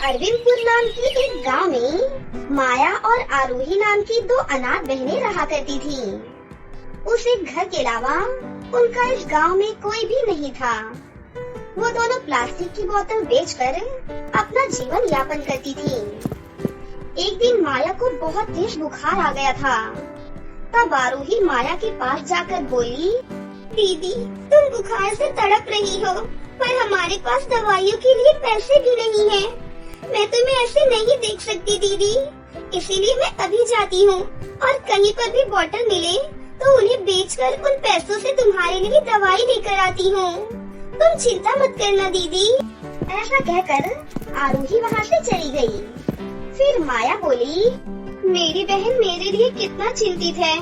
अरविंदपुर नाम की एक गांव में माया और आरोही नाम की दो अनाथ बहनें रहा करती थीं। उस एक घर के अलावा उनका इस गांव में कोई भी नहीं था। वो दोनों प्लास्टिक की बोतल बेचकर अपना जीवन यापन करती थीं। एक दिन माया को बहुत तेज बुखार आ गया था। तब आरोही माया के पास जाकर बोली, दीदी तुम बुखार से तड़प रही हो, पर हमारे पास दवाइयों के लिए पैसे भी नहीं हैं। मैं तुम्हें ऐसे नहीं देख सकती दीदी, इसीलिए मैं अभी जाती हूँ और कहीं पर भी बोतल मिले तो उन्हें बेचकर उन पैसों से तुम्हारे लिए दवाई लेकर आती हूँ। तुम चिंता मत करना दीदी। ऐसा कहकर आरोही वहाँ से चली गई। फिर माया बोली, मेरी बहन मेरे लिए कितना चिंतित है,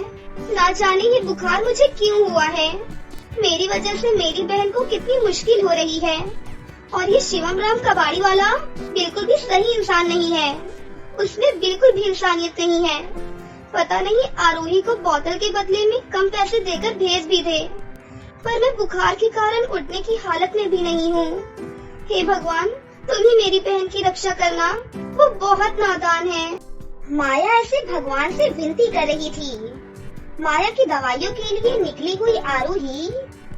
ना जाने ये बुखार मुझे क्यों हुआ है। मेरी वजह से मेरी बहन को कितनी मुश्किल हो रही है। और ये शिवम राम कबाड़ी वाला बिल्कुल भी सही इंसान नहीं है, उसमें बिल्कुल भी इंसानियत नहीं है। पता नहीं आरोही को बोतल के बदले में कम पैसे देकर भेज भी दे, पर मैं बुखार के कारण उठने की हालत में भी नहीं हूँ। हे भगवान, तुम ही मेरी बहन की रक्षा करना, वो बहुत नादान है। माया ऐसे भगवान से विनती कर रही थी। माया की दवाइयों के लिए निकली हुई आरोही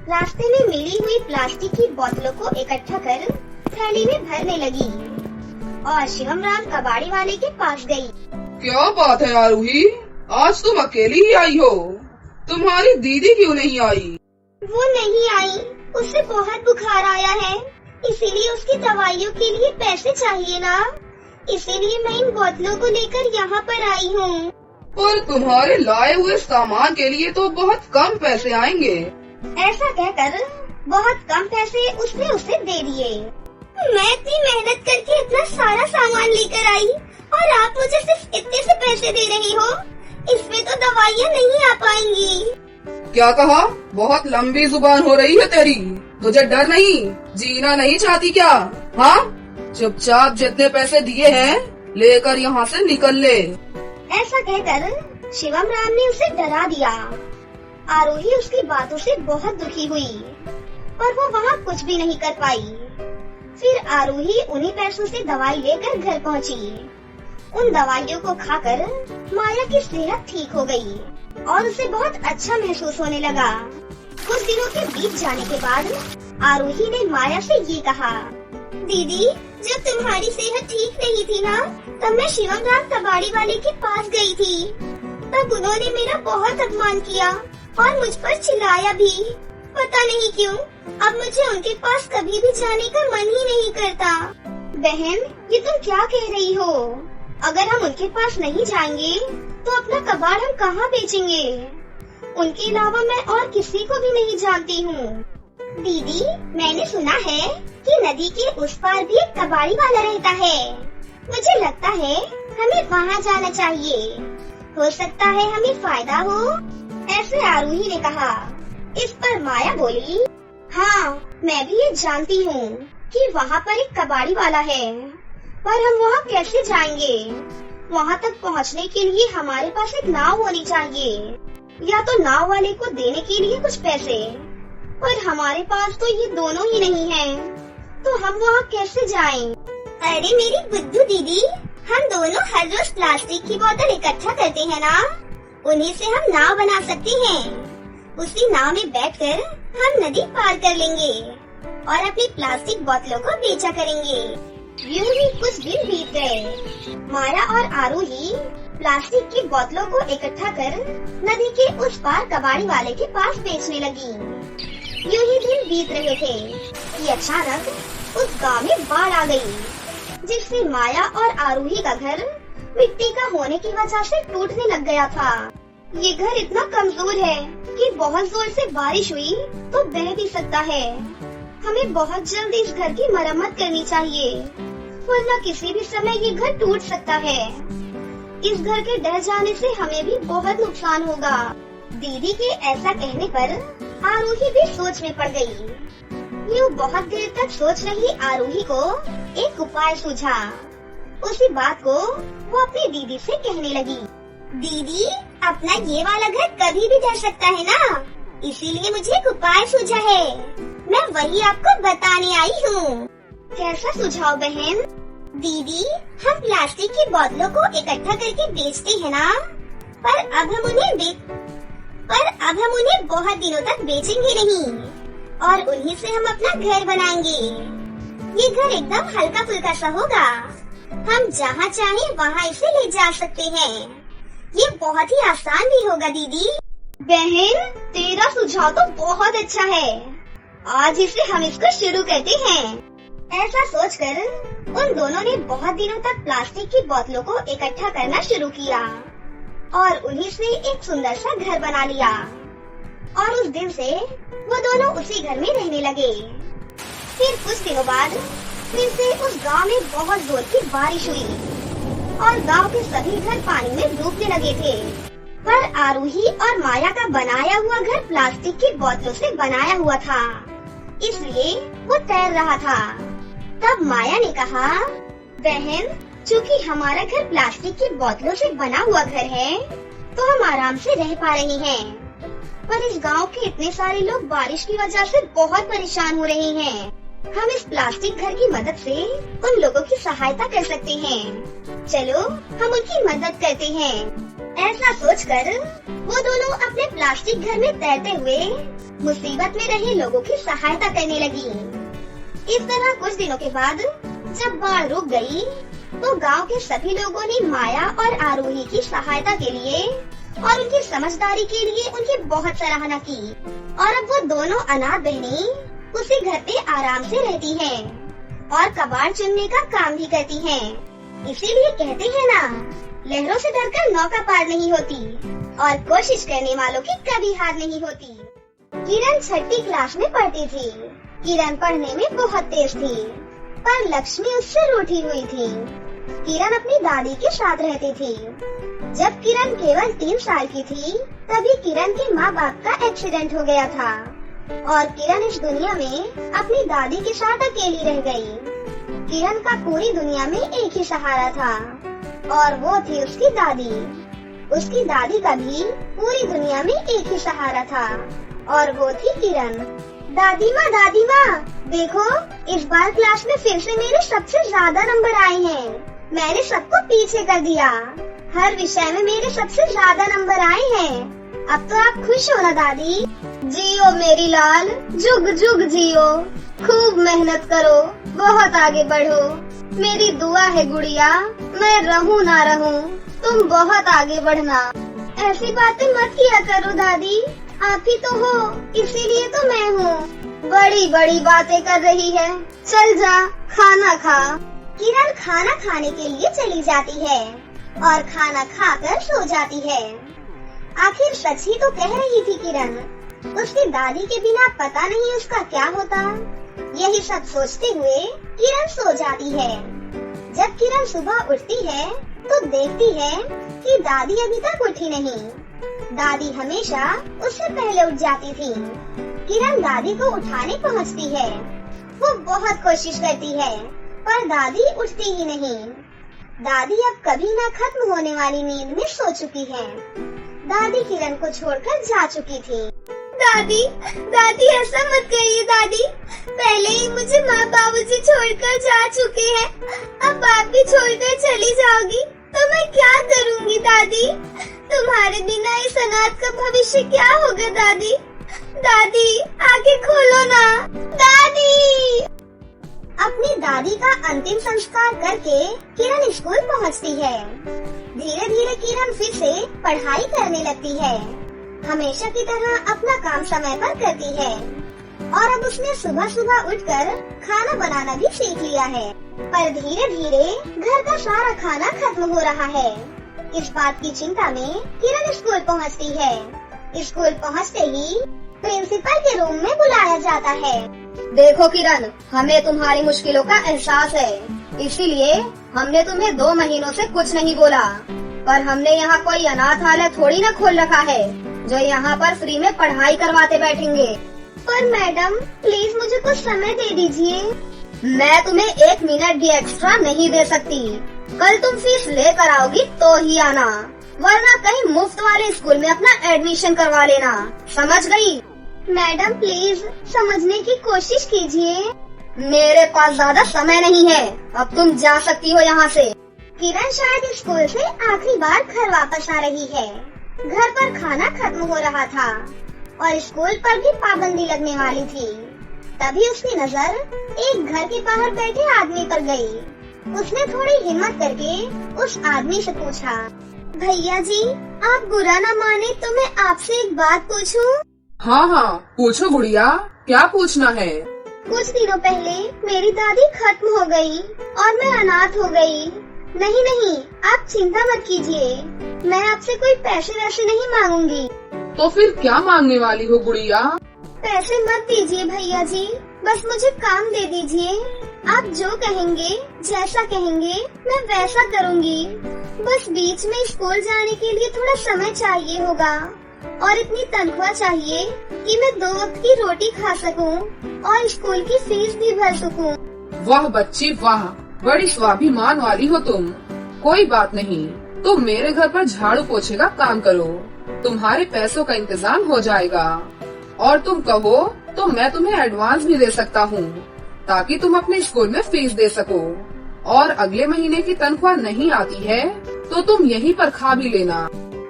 रास्ते में मिली हुई प्लास्टिक की बोतलों को इकट्ठा कर थैली में भरने लगी और शिवम राम कबाड़ी वाले के पास गई। क्या बात है आरोही, आज तुम अकेली ही आई हो, तुम्हारी दीदी क्यों नहीं आई? वो नहीं आई, उसे बहुत बुखार आया है, इसीलिए उसकी दवाइयों के लिए पैसे चाहिए ना, इसीलिए मैं इन बोतलों को लेकर यहाँ पर आई हूँ। पर तुम्हारे लाए हुए सामान के लिए तो बहुत कम पैसे आएंगे। ऐसा कहकर बहुत कम पैसे उसने उसे दे दिए। मैं इतनी मेहनत करके इतना सारा सामान लेकर आई और आप मुझे सिर्फ इतने से पैसे दे रही हो, इसमें तो दवाइयाँ नहीं आ पाएंगी। क्या कहा? बहुत लंबी जुबान हो रही है तेरी, तुझे डर नहीं, जीना नहीं चाहती क्या? हाँ, चुपचाप जितने पैसे दिए हैं लेकर यहाँ से निकल ले। ऐसा कहकर शिवम राम ने उसे डरा दिया। आरोही उसकी बातों से बहुत दुखी हुई, पर वो वहाँ कुछ भी नहीं कर पाई। फिर आरोही उन्हीं पैसों से दवाई लेकर घर पहुँची। उन दवाइयों को खाकर माया की सेहत ठीक हो गई और उसे बहुत अच्छा महसूस होने लगा। कुछ दिनों के बीत जाने के बाद आरोही ने माया से ये कहा, दीदी जब तुम्हारी सेहत ठीक नहीं थी ना, तब मैं शिवम राम कबाड़ी वाले के पास गई थी। तब उन्होंने मेरा बहुत अपमान किया और मुझ पर चिल्लाया भी। पता नहीं क्यों अब मुझे उनके पास कभी भी जाने का मन ही नहीं करता। बहन, ये तुम क्या कह रही हो? अगर हम उनके पास नहीं जाएंगे तो अपना कबाड़ हम कहाँ बेचेंगे? उनके अलावा मैं और किसी को भी नहीं जानती हूँ। दीदी, मैंने सुना है कि नदी के उस पार भी एक कबाड़ी वाला रहता है। मुझे लगता है हमें वहाँ जाना चाहिए, हो सकता है हमें फायदा हो। ऐसे आरोही ने कहा। इस पर माया बोली, हाँ मैं भी ये जानती हूँ कि वहाँ पर एक कबाड़ी वाला है, पर हम वहाँ कैसे जाएंगे? वहाँ तक पहुँचने के लिए हमारे पास एक नाव होनी चाहिए, या तो नाव वाले को देने के लिए कुछ पैसे, पर हमारे पास तो ये दोनों ही नहीं है, तो हम वहाँ कैसे जाएं? अरे मेरी बुद्धू दीदी, हम दोनों हर रोज प्लास्टिक की बोतल इकट्ठा करते हैं ना, उन्हीं से हम नाव बना सकते हैं। उसी नाव में बैठकर हम नदी पार कर लेंगे और अपनी प्लास्टिक बोतलों को बेचा करेंगे। यूं ही कुछ दिन बीत गए। माया और आरोही प्लास्टिक की बोतलों को इकट्ठा कर नदी के उस पार कबाड़ी वाले के पास बेचने लगी। यूं ही दिन बीत रहे थे कि अचानक उस गांव में बाढ़ आ गई, जिससे माया और आरोही का घर मिट्टी का होने की वजह से टूटने लग गया था। ये घर इतना कमजोर है कि बहुत जोर से बारिश हुई तो बह भी सकता है। हमें बहुत जल्द इस घर की मरम्मत करनी चाहिए, वरना किसी भी समय ये घर टूट सकता है। इस घर के ढह जाने से हमें भी बहुत नुकसान होगा। दीदी के ऐसा कहने पर आरोही भी सोच में पड़ गई। यूं बहुत देर तक सोच रही आरोही को एक उपाय सूझा। उसी बात को वो अपनी दीदी से कहने लगी, दीदी अपना ये वाला घर कभी भी ढह सकता है ना, इसीलिए मुझे एक उपाय सूझा है, मैं वही आपको बताने आई हूँ। कैसा सुझाव बहन? दीदी, हम प्लास्टिक की बोतलों को इकट्ठा करके बेचते हैं ना, पर अब हम उन्हें बहुत दिनों तक बेचेंगे नहीं और उन्हीं से हम अपना घर बनाएंगे। ये घर एकदम हल्का फुल्का सा होगा, हम जहाँ चाहें वहाँ इसे ले जा सकते हैं। ये बहुत ही आसान भी होगा दीदी। बहन, तेरा सुझाव तो बहुत अच्छा है, आज इसे हम इसको शुरू करते हैं। ऐसा सोचकर उन दोनों ने बहुत दिनों तक प्लास्टिक की बोतलों को इकट्ठा करना शुरू किया और उन्हीं से एक सुंदर सा घर बना लिया। और उस दिन से वो दोनों उसी घर में रहने लगे। फिर कुछ दिनों बाद फिर से उस गांव में बहुत जोर की बारिश हुई और गांव के सभी घर पानी में डूबने लगे थे। पर आरूही और माया का बनाया हुआ घर प्लास्टिक की बोतलों से बनाया हुआ था, इसलिए वो तैर रहा था। तब माया ने कहा, बहन, चूँकि हमारा घर प्लास्टिक की बोतलों से बना हुआ घर है, तो हम आराम से रह पा रहे हैं। पर इस गांव के इतने सारे लोग बारिश की वजह से बहुत परेशान हो रहे हैं। हम इस प्लास्टिक घर की मदद से उन लोगों की सहायता कर सकते हैं। चलो, हम उनकी मदद करते हैं। ऐसा सोचकर वो दोनों अपने प्लास्टिक घर में तैरते हुए मुसीबत में रहे लोगों की सहायता करने लगी। इस तरह कुछ दिनों के बाद जब बाढ़ रुक गई, तो गांव के सभी लोगों ने माया और आरोही की सहायता के लिए और उनकी समझदारी के लिए उनकी बहुत सराहना की। और अब वो दोनों अनाथ बहनें उसी घर पे आराम से रहती हैं और कबाड़ चुनने का काम भी करती हैं। इसीलिए कहते हैं ना, लहरों से डरकर नौका पार नहीं होती और कोशिश करने वालों की कभी हार नहीं होती। किरण 6ठी क्लास में पढ़ती थी। किरण पढ़ने में बहुत तेज थी, पर लक्ष्मी उससे रूठी हुई थी। किरण अपनी दादी के साथ रहती थी। जब किरण केवल 3 साल की थी, तभी किरण के माँ बाप का एक्सीडेंट हो गया था और किरण इस दुनिया में अपनी दादी के साथ अकेली रह गई। किरण का पूरी दुनिया में एक ही सहारा था और वो थी उसकी दादी। उसकी दादी का भी पूरी दुनिया में एक ही सहारा था और वो थी किरण। दादी माँ, देखो, इस बार क्लास में फिर से मेरे सबसे ज्यादा नंबर आए हैं। मैंने सबको पीछे कर दिया। हर विषय में मेरे सबसे ज्यादा नंबर आए हैं। अब तो आप खुश हो ना दादी? जियो मेरी लाल, जुग जुग जियो, खूब मेहनत करो, बहुत आगे बढ़ो। मेरी दुआ है गुड़िया, मैं रहूं ना रहूं, तुम बहुत आगे बढ़ना। ऐसी बातें मत किया करो दादी, आप ही तो हो, इसीलिए तो मैं हूँ। बड़ी बड़ी बातें कर रही है, चल जा खाना खा। किरण खाना खाने के लिए चली जाती है और खाना खाकर सो जाती है। आखिर सच ही तो कह रही थी किरण। उसकी दादी के बिना पता नहीं उसका क्या होता। यही सब सोचते हुए किरण सो जाती है। जब किरण सुबह उठती है तो देखती है कि दादी अभी तक उठी नहीं। दादी हमेशा उससे पहले उठ जाती थी। किरण दादी को उठाने पहुंचती है। वो बहुत कोशिश करती है, पर दादी उठती ही नहीं। दादी अब कभी न खत्म होने वाली नींद में सो चुकी है। दादी किरण को छोड़कर जा चुकी थी। दादी ऐसा मत करिए दादी, पहले ही मुझे माँ बाबूजी छोड़कर जा चुके हैं, अब आप भी छोड़कर चली जाओगी तो मैं क्या करूँगी दादी? तुम्हारे बिना इस अनाथ का भविष्य क्या होगा दादी? दादी आंखें खोलो ना दादी। अपनी दादी का अंतिम संस्कार करके किरण स्कूल पहुंचती है। धीरे धीरे किरण फिर से पढ़ाई करने लगती है। हमेशा की तरह अपना काम समय पर करती है और अब उसने सुबह सुबह उठकर खाना बनाना भी सीख लिया है। पर धीरे धीरे घर का सारा खाना खत्म हो रहा है। इस बात की चिंता में किरण स्कूल पहुंचती है। स्कूल पहुंचते ही प्रिंसिपल के रूम में बुलाया जाता है। देखो किरण, हमें तुम्हारी मुश्किलों का एहसास है, इसीलिए हमने तुम्हें 2 महीनों से कुछ नहीं बोला। पर हमने यहाँ कोई अनाथालय थोड़ी ना खोल रखा है जो यहाँ पर फ्री में पढ़ाई करवाते बैठेंगे। पर मैडम, प्लीज मुझे कुछ समय दे दीजिए। मैं तुम्हें 1 मिनट भी एक्स्ट्रा नहीं दे सकती। कल तुम फीस लेकर आओगी तो ही आना, वरना कहीं मुफ्त वाले स्कूल में अपना एडमिशन करवा लेना, समझ गई? मैडम प्लीज समझने की कोशिश कीजिए। मेरे पास ज्यादा समय नहीं है, अब तुम जा सकती हो यहाँ से। किरण शायद स्कूल से आखिरी बार घर वापस आ रही है। घर पर खाना खत्म हो रहा था और स्कूल पर भी पाबंदी लगने वाली थी। तभी उसकी नजर एक घर के बाहर बैठे आदमी पर गई। उसने थोड़ी हिम्मत करके उस आदमी से पूछा, भैया जी आप बुरा न माने तो मैं आपसे एक बात पूछूं? हाँ हाँ पूछो गुड़िया, क्या पूछना है? कुछ दिनों पहले मेरी दादी खत्म हो गई और मैं अनाथ हो गई। नहीं नहीं, आप चिंता मत कीजिए, मैं आपसे कोई पैसे वैसे नहीं मांगूंगी। तो फिर क्या मांगने वाली हो गुड़िया? पैसे मत दीजिए भैया जी, बस मुझे काम दे दीजिए। आप जो कहेंगे, जैसा कहेंगे मैं वैसा करूँगी। बस बीच में स्कूल जाने के लिए थोड़ा समय चाहिए होगा और इतनी तनख्वाह चाहिए कि मैं 2 वक्त की रोटी खा सकूं और स्कूल की फीस भी भर सकूं। वाह बच्ची वाह, बड़ी स्वाभिमान वाली हो तुम। कोई बात नहीं, तुम मेरे घर पर झाड़ू पोछे का काम करो, तुम्हारे पैसों का इंतजाम हो जाएगा। और तुम कहो तो मैं तुम्हें एडवांस भी दे सकता हूँ ताकि तुम अपने स्कूल में फीस दे सको। और अगले महीने की तनख्वाह नहीं आती है तो तुम यहीं पर खा भी लेना।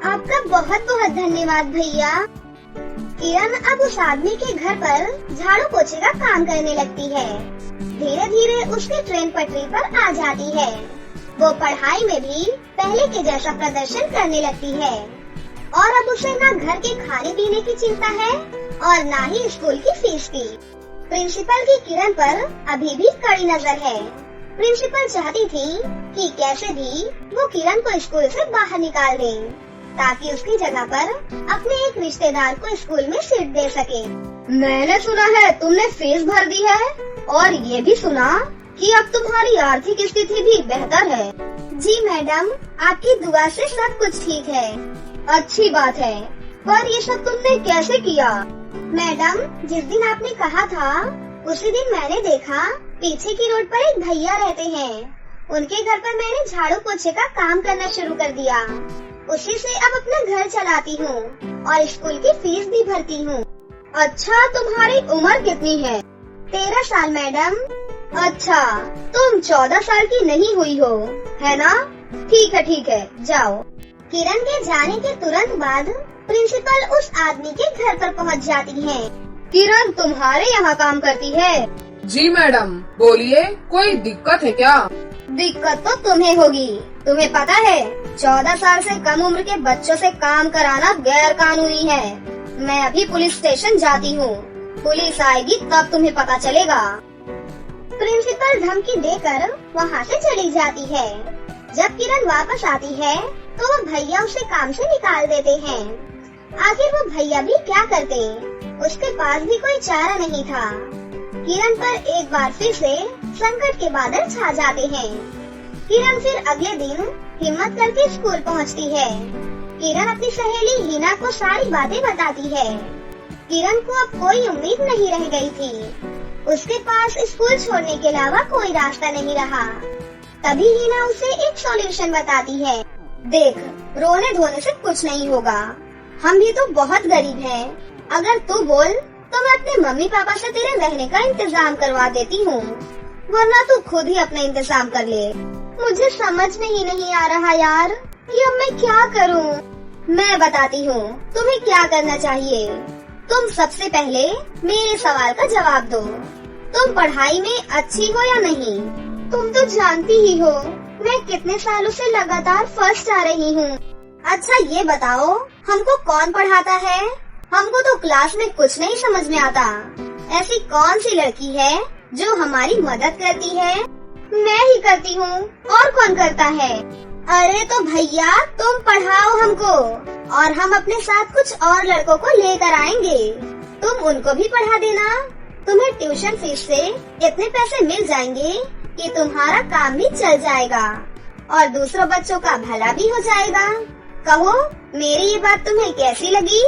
आपका बहुत बहुत धन्यवाद भैया। किरण अब उस आदमी के घर पर झाड़ू पोछे का काम करने लगती है। धीरे धीरे उसकी ट्रेन पटरी पर आ जाती है। वो पढ़ाई में भी पहले के जैसा प्रदर्शन करने लगती है और अब उसे न घर के खाने पीने की चिंता है और न ही स्कूल की फीस की। प्रिंसिपल की किरण पर अभी भी कड़ी नजर है। प्रिंसिपल चाहती थी कि कैसे भी वो किरण को स्कूल से बाहर निकाल दे ताकि उसकी जगह पर अपने एक रिश्तेदार को स्कूल में सीट दे सके। मैंने सुना है तुमने फीस भर दी है और ये भी सुना कि अब तुम्हारी आर्थिक स्थिति भी बेहतर है। जी मैडम, आपकी दुआ से सब कुछ ठीक है। अच्छी बात है, पर ये सब तुमने कैसे किया? मैडम, जिस दिन आपने कहा था उसी दिन मैंने देखा पीछे की रोड पर एक भैया रहते हैं। उनके घर पर मैंने झाड़ू पोछे का काम करना शुरू कर दिया। उसी से अब अपना घर चलाती हूँ और स्कूल की फीस भी भरती हूँ। अच्छा, तुम्हारी उम्र कितनी है? 13 साल मैडम। अच्छा, तुम 14 साल की नहीं हुई हो, है ना? ठीक है, जाओ। किरण के जाने के तुरंत बाद प्रिंसिपल उस आदमी के घर पर पहुंच जाती है। किरण तुम्हारे यहाँ काम करती है? जी मैडम, बोलिए, कोई दिक्कत है क्या? दिक्कत तो तुम्हें होगी। तुम्हें पता है 14 साल से कम उम्र के बच्चों से काम कराना गैर कानूनी है। मैं अभी पुलिस स्टेशन जाती हूँ, पुलिस आएगी तब तुम्हें पता चलेगा। प्रिंसिपल धमकी देकर वहाँ से चली जाती है। जब किरण वापस आती है तो वो भैया उसे काम से निकाल देते हैं। आखिर वो भैया भी क्या करते, उसके पास भी कोई चारा नहीं था। किरण पर एक बार फिर से संकट के बादल छा जाते हैं। किरण फिर अगले दिन हिम्मत करके स्कूल पहुंचती है। किरण अपनी सहेली हिना को सारी बातें बताती है। किरण को अब कोई उम्मीद नहीं रह गई थी। उसके पास स्कूल छोड़ने के अलावा कोई रास्ता नहीं रहा। तभी हिना उसे एक सॉल्यूशन बताती है। देख, रोने धोने से कुछ नहीं होगा, हम भी तो बहुत गरीब हैं। अगर तू बोल तो मैं अपने मम्मी पापा से तेरे रहने का इंतजाम करवा देती हूँ, वरना तू खुद ही अपना इंतजाम कर ले। मुझे समझ में ही नहीं आ रहा यार, कि अब मैं क्या करूँ। मैं बताती हूँ तुम्हें क्या करना चाहिए। तुम सबसे पहले मेरे सवाल का जवाब दो। तुम पढ़ाई में अच्छी हो या नहीं? तुम तो जानती ही हो, मैं कितने सालों से लगातार फर्स्ट आ रही हूँ। अच्छा ये बताओ, हमको कौन पढ़ाता है? हमको तो क्लास में कुछ नहीं समझ में आता। ऐसी कौन सी लड़की है जो हमारी मदद करती है? मैं ही करती हूँ, और कौन करता है? अरे तो भैया तुम पढ़ाओ हमको, और हम अपने साथ कुछ और लड़कों को लेकर आएंगे। तुम उनको भी पढ़ा देना। तुम्हें ट्यूशन फीस से इतने पैसे मिल जाएंगे कि तुम्हारा काम भी चल जाएगा और दूसरों बच्चों का भला भी हो जाएगा। कहो, मेरी ये बात तुम्हें कैसी लगी?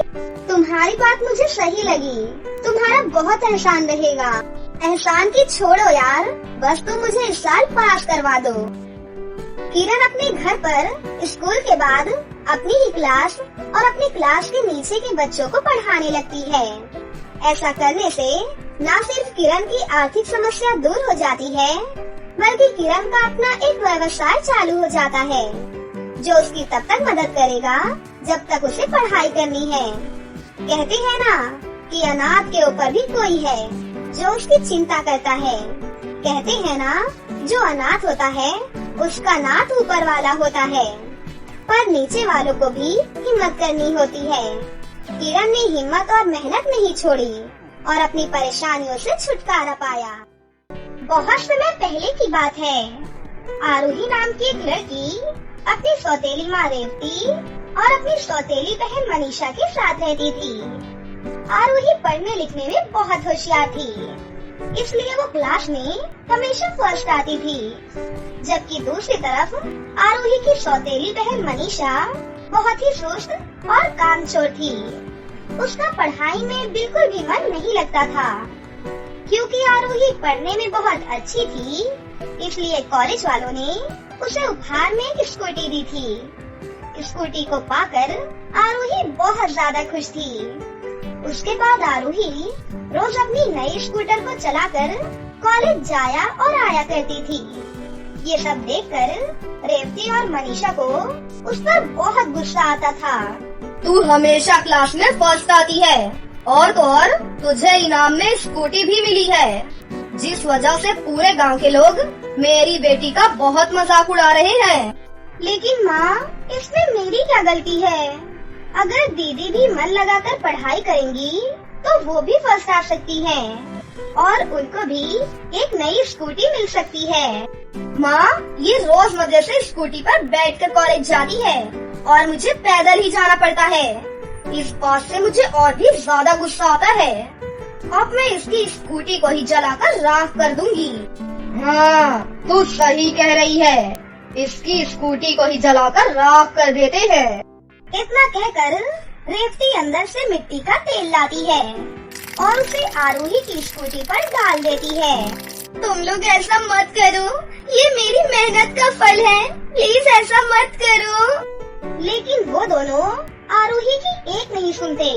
तुम्हारी बात मुझे सही लगी। तुम्हारा बहुत एहसान रहेगा। एहसान की छोड़ो यार, बस तुम मुझे इस साल पास करवा दो। किरण अपने घर पर स्कूल के बाद अपनी ही क्लास और अपनी क्लास के नीचे के बच्चों को पढ़ाने लगती है। ऐसा करने से न सिर्फ किरण की आर्थिक समस्या दूर हो जाती है, बल्कि किरण का अपना एक व्यवसाय चालू हो जाता है, जो उसकी तब तक मदद करेगा जब तक उसे पढ़ाई करनी है। कहते हैं ना कि अनाथ के ऊपर भी कोई है जो उसकी चिंता करता है। कहते हैं ना, जो अनाथ होता है उसका नाथ ऊपर वाला होता है, पर नीचे वालों को भी हिम्मत करनी होती है। किरण ने हिम्मत और मेहनत नहीं छोड़ी और अपनी परेशानियों से छुटकारा पाया। बहुत समय पहले की बात है। आरोही नाम की एक लड़की अपनी सौतेली माँ रेवती और अपनी सौतेली बहन मनीषा के साथ रहती थी। आरोही पढ़ने लिखने में बहुत होशियार थी, इसलिए वो क्लास में हमेशा फर्स्ट आती थी। जबकि दूसरी तरफ आरोही की सौतेली बहन मनीषा बहुत ही सुस्त और कामचोर थी। उसका पढ़ाई में बिल्कुल भी मन नहीं लगता था। क्योंकि आरोही पढ़ने में बहुत अच्छी थी, इसलिए कॉलेज वालों ने उसे उपहार में एक स्कूटी दी थी। स्कूटी को पाकर आरोही बहुत ज्यादा खुश थी। उसके बाद आरोही रोज अपनी नई स्कूटर को चलाकर कॉलेज जाया और आया करती थी। ये सब देखकर रेवती और मनीषा को उस पर बहुत गुस्सा आता था। तू हमेशा क्लास में फर्स्ट आती है और तो और तुझे इनाम में स्कूटी भी मिली है, जिस वजह से पूरे गांव के लोग मेरी बेटी का बहुत मजाक उड़ा रहे हैं। लेकिन माँ, इसमें मेरी क्या गलती है? अगर दीदी भी मन लगाकर पढ़ाई करेंगी तो वो भी फर्स्ट आ सकती हैं और उनको भी एक नई स्कूटी मिल सकती है। माँ, ये रोज मजे से स्कूटी पर बैठकर कॉलेज जाती है और मुझे पैदल ही जाना पड़ता है। इस बात से मुझे और भी ज्यादा गुस्सा आता है। अब मैं इसकी स्कूटी को ही जलाकर राख कर दूंगी। हाँ, तू सही कह रही है, इसकी स्कूटी को ही जलाकर राख कर देते हैं। इतना कहकर रेवती अंदर से मिट्टी का तेल लाती है और उसे आरोही की स्कूटी पर डाल देती है। तुम लोग ऐसा मत करो, ये मेरी मेहनत का फल है, प्लीज ऐसा मत करो। लेकिन वो दोनों आरोही की एक नहीं सुनते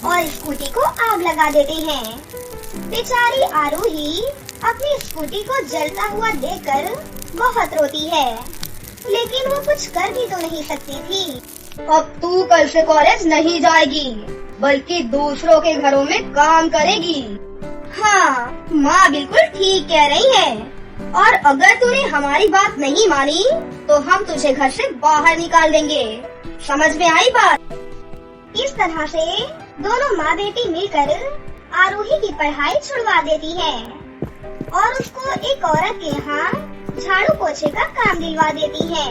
और स्कूटी को आग लगा देते हैं। बेचारी आरोही अपनी स्कूटी को जलता हुआ देखकर बहुत रोती है, लेकिन वो कुछ कर भी तो नहीं सकती थी। अब तू कल से कॉलेज नहीं जाएगी, बल्कि दूसरों के घरों में काम करेगी। हाँ, माँ बिल्कुल ठीक कह रही है, और अगर तूने हमारी बात नहीं मानी तो हम तुझे घर से बाहर निकाल देंगे। समझ में आई बात? इस तरह से दोनों माँ बेटी मिलकर आरोही की पढ़ाई छुड़वा देती है और उसको एक औरत के यहाँ झाड़ू पोछे का काम दिलवा देती है।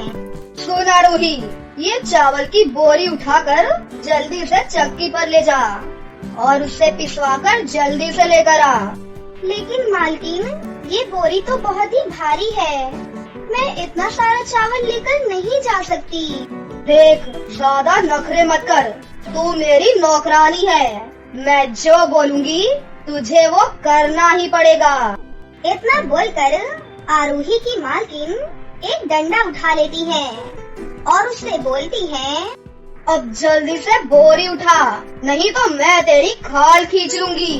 सुन आरोही, ये चावल की बोरी उठाकर जल्दी से चक्की पर ले जा और उससे पिसवाकर जल्दी से लेकर आ। लेकिन मालकिन, ये बोरी तो बहुत ही भारी है, मैं इतना सारा चावल लेकर नहीं जा सकती। देख, ज्यादा नखरे मत कर, तू मेरी नौकरानी है, मैं जो बोलूँगी तुझे वो करना ही पड़ेगा। इतना बोलकर आरोही की मालकिन एक डंडा उठा लेती है और उससे बोलती है, अब जल्दी से बोरी उठा, नहीं तो मैं तेरी खाल खींच लूंगी।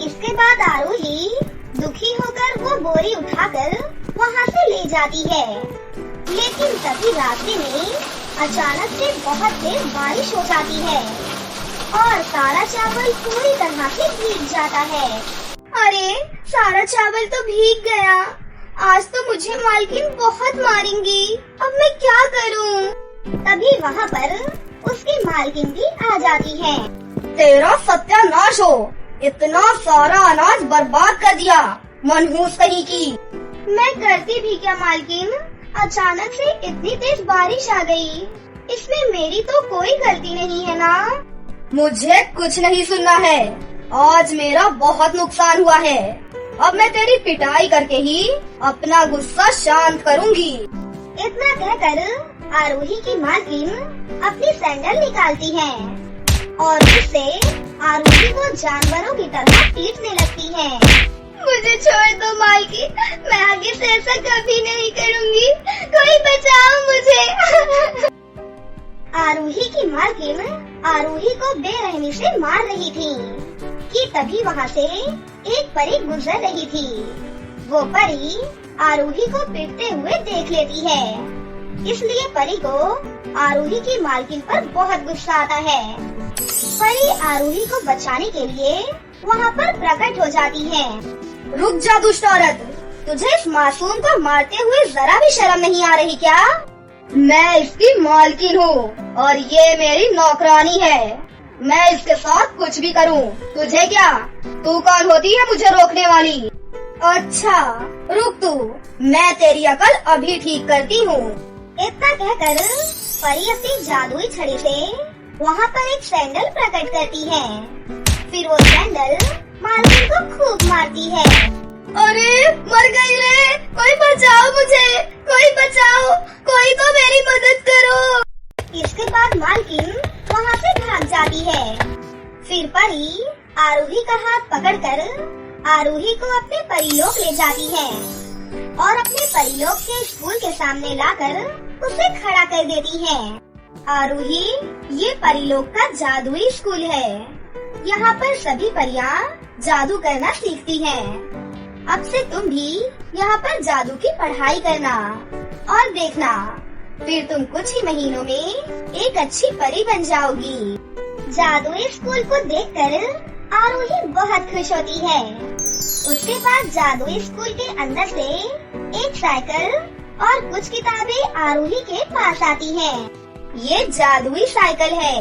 इसके बाद आरोही दुखी होकर वो बोरी उठाकर वहाँ से ले जाती है। लेकिन तभी रास्ते में अचानक से बहुत तेज बारिश हो जाती है और सारा चावल पूरी तरह से भीग जाता है। अरे, सारा चावल तो भीग गया, आज तो मुझे मालकिन बहुत मारेंगी, अब मैं क्या करूं? तभी वहाँ पर उसकी मालकिन भी आ जाती है। तेरा सत्यानाश हो, इतना सारा अनाज बर्बाद कर दिया, मनहूस कहीं की। मैं करती भी क्या मालकिन, अचानक से इतनी तेज बारिश आ गई, इसमें मेरी तो कोई गलती नहीं है ना। मुझे कुछ नहीं सुनना है, आज मेरा बहुत नुकसान हुआ है, अब मैं तेरी पिटाई करके ही अपना गुस्सा शांत करूंगी। इतना कहकर आरोही की मालकिन अपनी सैंडल निकालती है और उससे आरोही को जानवरों की तरह पीटने लगती है। मुझे छोड़ दो मालकिन, मैं आगे से ऐसा कभी नहीं करूंगी, कोई बचाओ मुझे। आरोही की मालकिन आरोही को बेरहमी से मार रही थी कि तभी वहाँ से एक परी गुजर रही थी। वो परी आरोही को पीटते हुए देख लेती है, इसलिए परी को आरोही की मालकिन पर बहुत गुस्सा आता है। परी आरोही को बचाने के लिए वहाँ पर प्रकट हो जाती है। रुक जा दुष्ट औरत, तुझे इस मासूम को मारते हुए जरा भी शर्म नहीं आ रही क्या? मैं इसकी मालकिन हूँ और ये मेरी नौकरानी है। मैं इसके साथ कुछ भी करूँ, तुझे क्या? तू कौन होती है मुझे रोकने वाली? अच्छा रुक तू, मैं तेरी अकल अभी ठीक करती हूँ। इतना कहकर परी अपनी जादुई छड़ी से वहाँ पर एक सैंडल प्रकट करती है। फिर वो सैंडल मालकिन को खूब मारती है। अरे मर गई रे, कोई बचाओ मुझे, कोई बचाओ, कोई तो मेरी मदद करो। इसके बाद मालकिन वहाँ से भाग जाती है। फिर परी आरोही का हाथ पकड़कर आरोही को अपने परीलोक ले जाती है और अपने परीलोक के स्कूल के सामने लाकर उसे खड़ा कर देती है। आरोही, ये परीलोक का जादुई स्कूल है। यहाँ पर सभी परियां जादू करना सीखती हैं। अब से तुम भी यहाँ पर जादू की पढ़ाई करना और देखना, फिर तुम कुछ ही महीनों में एक अच्छी परी बन जाओगी। जादुई स्कूल को देखकर आरोही बहुत खुश होती है। उसके बाद जादुई स्कूल के अंदर से एक साइकिल और कुछ किताबें आरोही के पास आती हैं। ये जादुई साइकिल है।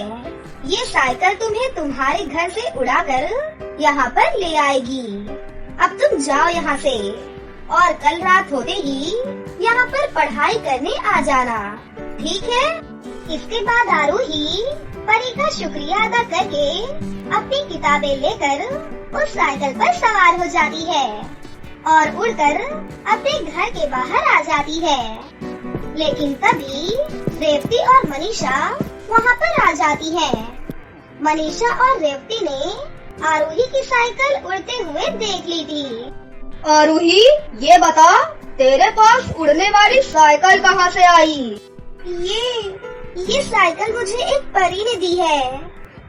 ये साइकिल तुम्हें तुम्हारे घर से उड़ाकर यहाँ पर ले आएगी। अब तुम जाओ यहाँ से और कल रात होते ही यहाँ पर पढ़ाई करने आ जाना, ठीक है? इसके बाद आरोही परी का शुक्रिया अदा करके अपनी किताबें लेकर उस साइकिल पर सवार हो जाती है और उड़कर अपने घर के बाहर आ जाती है। लेकिन तभी रेवती और मनीषा वहाँ पर आ जाती है। मनीषा और रेवती ने आरोही की साइकिल उड़ते हुए देख ली थी। आरोही, ये बता, तेरे पास उड़ने वाली साइकिल कहाँ से आई? ये साइकिल मुझे एक परी ने दी है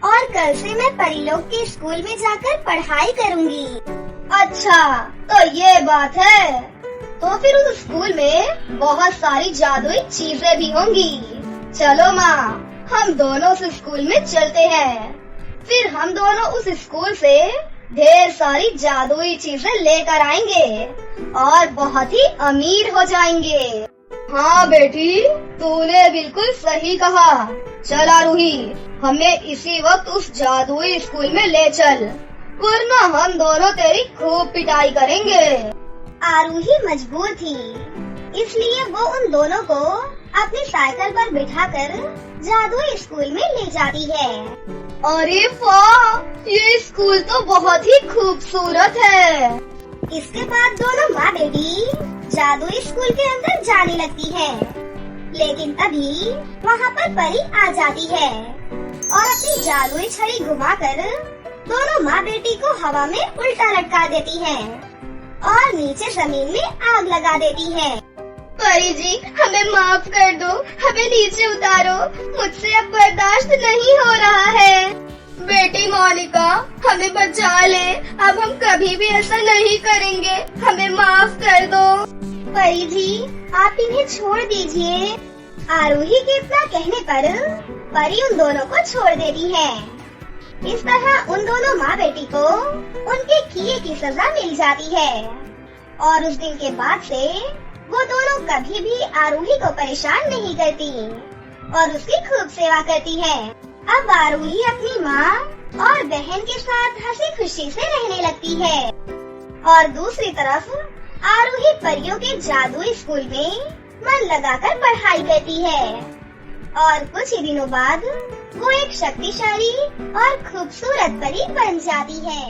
और कल से मैं परीलोक के स्कूल में जाकर पढ़ाई करूँगी। अच्छा, तो ये बात है। तो फिर उस स्कूल में बहुत सारी जादुई चीजें भी होंगी। चलो माँ, हम दोनों उस स्कूल में चलते हैं। फिर हम दोनों उस स्कूल से ढेर सारी जादुई चीजें लेकर आएंगे और बहुत ही अमीर हो जाएंगे। हाँ बेटी, तूने बिल्कुल सही कहा। चल आरोही, हमें इसी वक्त उस जादुई स्कूल में ले चल, वरना हम दोनों तेरी खूब पिटाई करेंगे। आरोही मजबूर थी, इसलिए वो उन दोनों को अपनी साइकिल पर बिठाकर जादुई स्कूल में ले जाती है। अरे वाह, ये स्कूल तो बहुत ही खूबसूरत है। इसके बाद दोनों माँ बेटी जादुई स्कूल के अंदर जाने लगती है। लेकिन तभी वहाँ पर परी आ जाती है और अपनी जादुई छड़ी घुमाकर दोनों माँ बेटी को हवा में उल्टा लटका देती है और नीचे जमीन में आग लगा देती है। परी जी, हमें माफ कर दो, हमें नीचे उतारो, मुझसे अब बर्दाश्त नहीं हो रहा है। बेटी मोनिका, हमें बचा ले, अब हम कभी भी ऐसा नहीं करेंगे, हमें माफ कर दो। परी जी, आप इन्हें छोड़ दीजिए। आरोही के इतना कहने पर परी उन दोनों को छोड़ देती है। इस तरह उन दोनों माँ बेटी को उनके किए की सजा मिल जाती है और उस दिन के बाद से वो दोनों कभी भी आरोही को परेशान नहीं करती और उसकी खूब सेवा करती है। अब आरोही अपनी माँ और बहन के साथ हंसी खुशी से रहने लगती है और दूसरी तरफ आरोही परियों के जादुई स्कूल में मन लगाकर पढ़ाई करती है और कुछ ही दिनों बाद वो एक शक्तिशाली और खूबसूरत परी बन जाती है।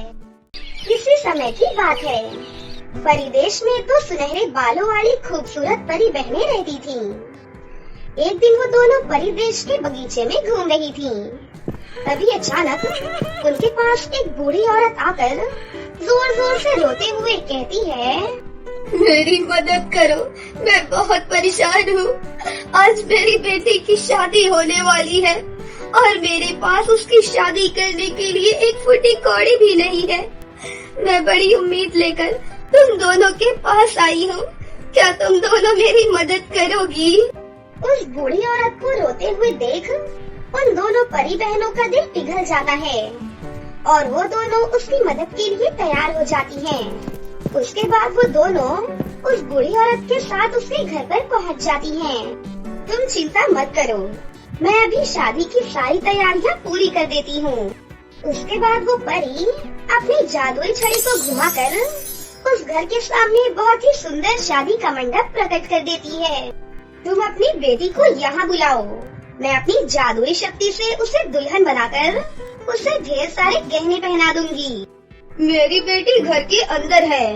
इसी समय की बात है, परिदेश में दो सुनहरे बालों वाली खूबसूरत परी बहनें रहती थीं। एक दिन वो दोनों परिदेश के बगीचे में घूम रही थीं। तभी अचानक उनके पास एक बूढ़ी औरत आकर जोर जोर से रोते हुए कहती है, मेरी मदद करो, मैं बहुत परेशान हूँ। आज मेरी बेटी की शादी होने वाली है। और मेरे पास उसकी शादी करने के लिए एक फुटी कौड़ी भी नहीं है। मैं बड़ी उम्मीद लेकर तुम दोनों के पास आई हूँ। क्या तुम दोनों मेरी मदद करोगी? उस बूढ़ी औरत को रोते हुए देख उन दोनों परी बहनों का दिल पिघल जाता है और वो दोनों उसकी मदद के लिए तैयार हो जाती हैं। उसके बाद वो दोनों उस बूढ़ी औरत के साथ उसके घर पर पहुंच जाती हैं। तुम चिंता मत करो, मैं अभी शादी की सारी तैयारियां पूरी कर देती हूँ। उसके बाद वो परी अपनी जादुई छड़ी को घुमाकर उस घर के सामने बहुत ही सुंदर शादी का मंडप प्रकट कर देती है। तुम अपनी बेटी को यहाँ बुलाओ, मैं अपनी जादुई शक्ति से उसे दुल्हन बनाकर उसे ढेर सारे गहने पहना दूंगी। मेरी बेटी घर के अंदर है,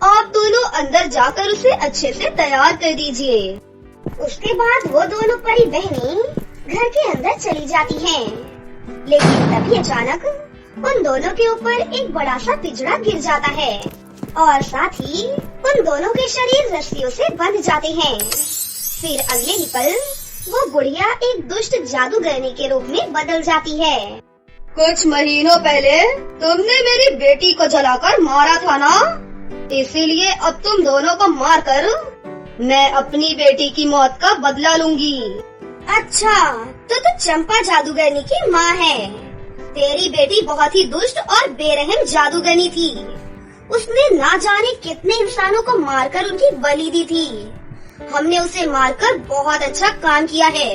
आप दोनों अंदर जाकर उसे अच्छे से तैयार कर दीजिए। उसके बाद वो दोनों परी बहनें घर के अंदर चली जाती हैं। लेकिन तभी अचानक उन दोनों के ऊपर एक बड़ा सा पिंजरा गिर जाता है और साथ ही उन दोनों के शरीर रस्सियों से बंध जाते हैं। फिर अगले ही पल वो बुढ़िया एक दुष्ट जादूगरनी के रूप में बदल जाती है। कुछ महीनों पहले तुमने मेरी बेटी को जलाकर मारा था ना, इसीलिए अब तुम दोनों को मारकर मैं अपनी बेटी की मौत का बदला लूंगी। अच्छा, तो तू चंपा जादूगरनी की माँ है। तेरी बेटी बहुत ही दुष्ट और बेरहम जादूगरनी थी। उसने ना जाने कितने इंसानों को मारकर उनकी बलि दी थी। हमने उसे मारकर बहुत अच्छा काम किया है।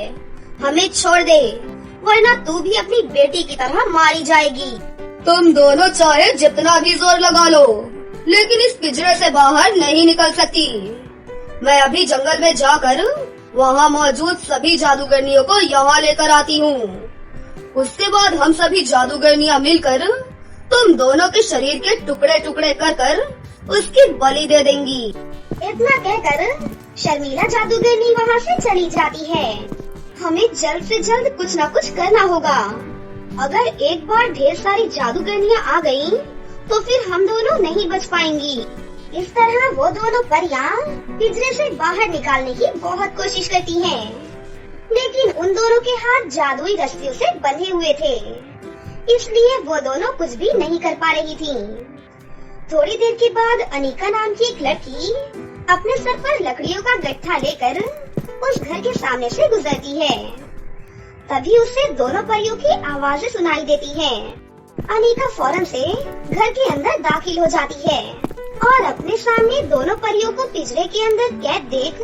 हमें छोड़ दे, वरना तू भी अपनी बेटी की तरह मारी जाएगी। तुम दोनों चाहे जितना भी जोर लगा लो, लेकिन इस पिंजरे से बाहर नहीं निकल सकती। मैं अभी जंगल में जाकर वहाँ मौजूद सभी जादूगरनियों को यहाँ लेकर आती हूँ। उसके बाद हम सभी जादूगरनियाँ मिलकर तुम दोनों के शरीर के टुकड़े टुकड़े कर कर उसकी बलि दे देंगी। इतना कहकर शर्मिला जादूगरनी वहाँ से चली जाती है। हमें जल्द से जल्द कुछ न कुछ करना होगा। अगर एक बार ढेर सारी जादूगरनियाँ आ गयी, तो फिर हम दोनों नहीं बच पाएंगी। इस तरह वो दोनों परियां पिंजरे से बाहर निकालने की बहुत कोशिश करती हैं, लेकिन उन दोनों के हाथ जादुई रस्सियों से बंधे हुए थे, इसलिए वो दोनों कुछ भी नहीं कर पा रही थीं। थोड़ी देर के बाद अनिका नाम की एक लड़की अपने सर पर लकड़ियों का गट्ठा लेकर उस घर के सामने से गुजरती है। तभी उसे दोनों परियों की आवाजें सुनाई देती हैं। अनिका फौरन से घर के अंदर दाखिल हो जाती है और अपने सामने दोनों परियों को पिंजरे के अंदर कैद देख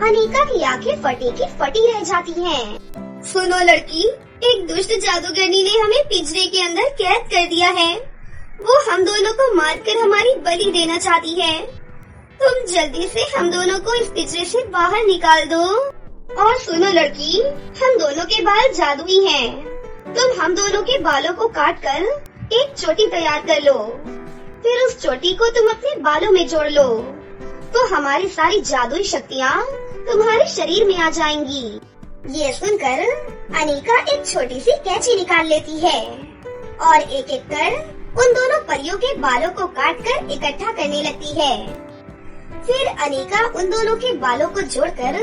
अनिका की आंखें फटी की फटी रह जाती हैं। सुनो लड़की, एक दुष्ट जादूगरनी ने हमें पिंजरे के अंदर कैद कर दिया है। वो हम दोनों को मारकर हमारी बलि देना चाहती है। तुम जल्दी से हम दोनों को इस पिंजरे से बाहर निकाल दो। और सुनो लड़की, हम दोनों के बाल जादुई हैं। तुम हम दोनों के बालों को काट कर एक चोटी तैयार कर लो। फिर उस चोटी को तुम अपने बालों में जोड़ लो, तो हमारी सारी जादुई शक्तियाँ तुम्हारे शरीर में आ जाएंगी। ये सुनकर अनिका एक छोटी सी कैंची निकाल लेती है और एक एक कर उन दोनों परियों के बालों को काट कर इकट्ठा करने लगती है। फिर अनिका उन दोनों के बालों को जोड़कर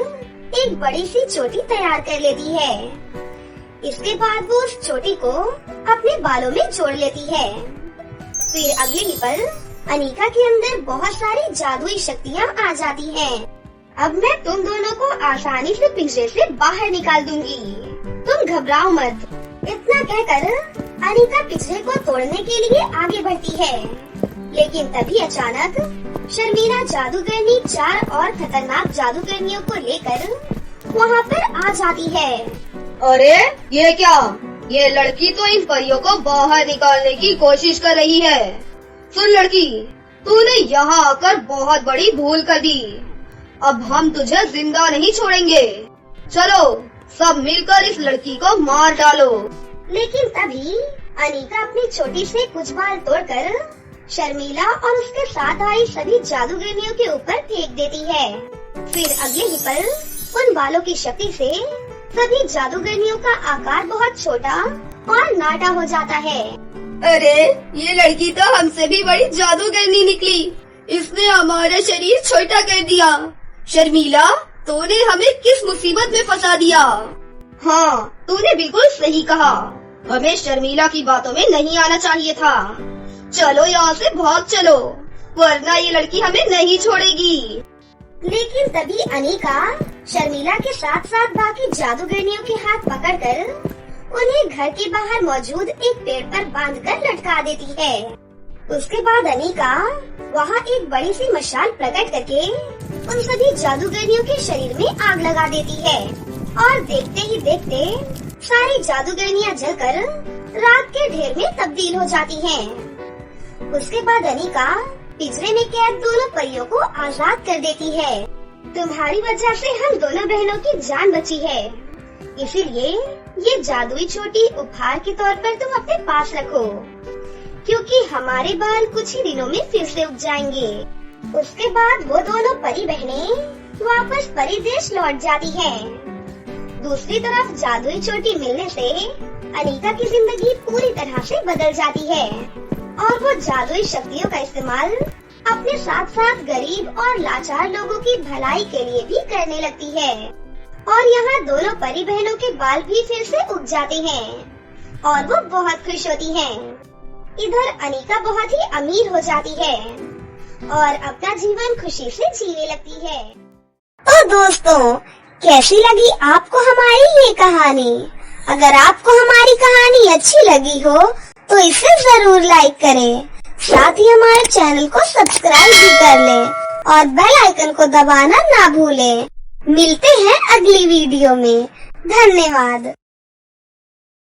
एक बड़ी सी चोटी तैयार कर लेती है। इसके बाद वो उस चोटी को अपने बालों में जोड़ लेती है। फिर अगले ही पल अनिका के अंदर बहुत सारी जादुई शक्तियाँ आ जाती हैं। अब मैं तुम दोनों को आसानी से पिंजरे से बाहर निकाल दूंगी, तुम घबराओ मत। इतना कहकर अनिका पिंजरे को तोड़ने के लिए आगे बढ़ती है, लेकिन तभी अचानक शर्मिला जादूगरनी 4 और खतरनाक जादूगरनियों को लेकर वहाँ पर आ जाती है। अरे ये क्या? ये लड़की तो इन परियों को बाहर निकालने की कोशिश कर रही है। सुन लड़की, तूने यहाँ आकर बहुत बड़ी भूल कर दी। अब हम तुझे जिंदा नहीं छोड़ेंगे। चलो सब मिलकर इस लड़की को मार डालो। लेकिन तभी अनिका अपनी छोटी से कुछ बाल तोड़कर शर्मिला और उसके साथ आई सभी जादूगरनियों के ऊपर फेंक देती है। फिर अगले ही पल उन बालों की शक्ति से सभी जादूगरनियों का आकार बहुत छोटा और नाटा हो जाता है। अरे ये लड़की तो हमसे भी बड़ी जादूगरनी निकली। इसने हमारा शरीर छोटा कर दिया। शर्मिला, तूने हमें किस मुसीबत में फंसा दिया। हाँ, तूने बिल्कुल सही कहा। हमें शर्मिला की बातों में नहीं आना चाहिए था। चलो यहाँ से भाग चलो, वरना ये लड़की हमें नहीं छोड़ेगी। लेकिन तभी अनीका शर्मिला के साथ साथ बाकी जादूगरनियों के हाथ पकड़कर उन्हें घर के बाहर मौजूद एक पेड़ पर बांधकर लटका देती है। उसके बाद अनीका वहाँ एक बड़ी सी मशाल प्रकट करके उन सभी जादूगरनियों के शरीर में आग लगा देती है और देखते ही देखते सारी जादूगरनियाँ जलकर राख के ढेर में तब्दील हो जाती हैं। उसके बाद अनीका पिंजरे में कैद दोनों परियों को आजाद कर देती है। तुम्हारी वजह से हम दोनों बहनों की जान बची है, इसीलिए ये जादुई चोटी उपहार के तौर पर तुम अपने पास रखो, क्योंकि हमारे बाल कुछ ही दिनों में फिर से उग जाएंगे। उसके बाद वो दोनों परी बहनें वापस परी देश लौट जाती हैं। दूसरी तरफ जादुई चोटी मिलने से अनीका की जिंदगी पूरी तरह से बदल जाती है और वो जादुई शक्तियों का इस्तेमाल अपने साथ साथ गरीब और लाचार लोगों की भलाई के लिए भी करने लगती है। और यहाँ दोनों परी बहनों के बाल भी फिर से उग जाते हैं और वो बहुत खुश होती हैं। इधर अनीका बहुत ही अमीर हो जाती है और अपना जीवन खुशी से जीने लगती है। तो दोस्तों, कैसी लगी आपको हमारी ये कहानी? अगर आपको हमारी कहानी अच्छी लगी हो तो इसे जरूर लाइक करें, साथ ही हमारे चैनल को सब्सक्राइब भी कर लें और बेल आइकन को दबाना ना भूलें। मिलते हैं अगली वीडियो में। धन्यवाद।